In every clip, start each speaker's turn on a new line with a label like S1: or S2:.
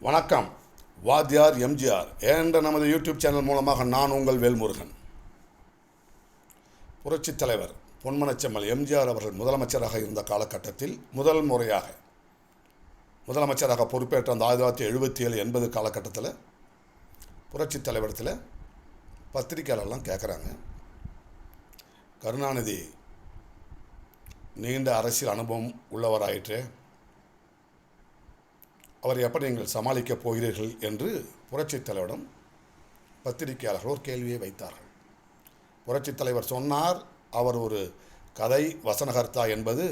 S1: வணக்கம். வாத்தியார் எம்ஜிஆர் என்ற நமது யூடியூப் சேனல் மூலமாக நான் உங்கள் வேல்முருகன். புரட்சித் தலைவர் பொன்மனச்செம்மல் எம்ஜிஆர் அவர்கள் முதலமைச்சராக இருந்த காலகட்டத்தில் முதல் முறையாக முதலமைச்சராக பொறுப்பேற்ற அந்த 1977-80 காலகட்டத்தில் புரட்சித் தலைவரத்தில் பத்திரிக்கையாளர்லாம் கேட்குறாங்க, கருணாநிதி நீண்ட அரசியல் அனுபவம் உள்ளவராயிற்று, அவரை எப்படி நீங்கள் சமாளிக்கப் போகிறீர்கள் என்று புரட்சித் தலைவரிடம் பத்திரிகையாளர்கள் ஒரு கேள்வியை வைத்தார்கள். புரட்சித் தலைவர் சொன்னார், அவர் ஒரு கதை வசனகர்த்தா என்பது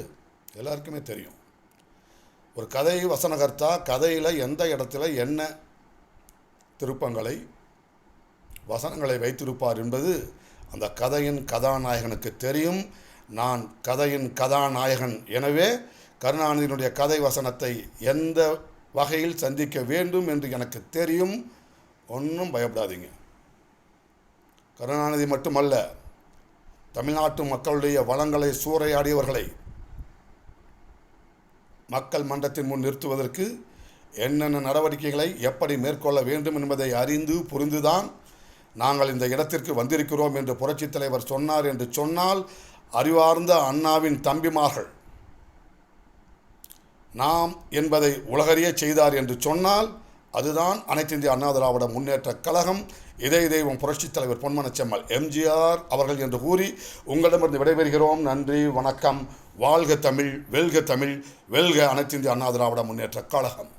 S1: எல்லாருக்குமே தெரியும். ஒரு கதை வசனகர்த்தா கதையில் எந்த இடத்துல என்ன திருப்பங்களை வசனங்களை வைத்திருப்பார் என்பது அந்த கதையின் கதாநாயகனுக்கு தெரியும். நான் கதையின் கதாநாயகன், எனவே கருணாநிதியினுடைய கதை வசனத்தை எந்த வகையில் சந்திக்க வேண்டும் என்று எனக்கு தெரியும். ஒன்றும் பயப்படாதீங்க. கருணாநிதி மட்டுமல்ல, தமிழ்நாட்டு மக்களுடைய வளங்களை சூறையாடியவர்களை மக்கள் மன்றத்தின் முன் நிறுத்துவதற்கு என்னென்ன நடவடிக்கைகளை எப்படி மேற்கொள்ள வேண்டும் என்பதை அறிந்து புரிந்துதான் நாங்கள் இந்த இடத்திற்கு வந்திருக்கிறோம் என்று புரட்சித் தலைவர் சொன்னார் என்று சொன்னால், அறிவார்ந்த அண்ணாவின் தம்பிமார்கள் நாம் என்பதை உலகறிய செய்தார் என்று சொன்னால், அதுதான் அனைத்து இந்திய அண்ணா திராவிட முன்னேற்ற கழகம். இதய தெய்வம் புரட்சித் தலைவர் பொன்மனச்செம்மல் எம்ஜிஆர் அவர்கள் என்று கூறி உங்களிடமிருந்து விடைபெறுகிறோம். நன்றி, வணக்கம். வாழ்க தமிழ், வெல்க தமிழ், வெல்க அனைத்து இந்திய அண்ணா திராவிட முன்னேற்ற கழகம்.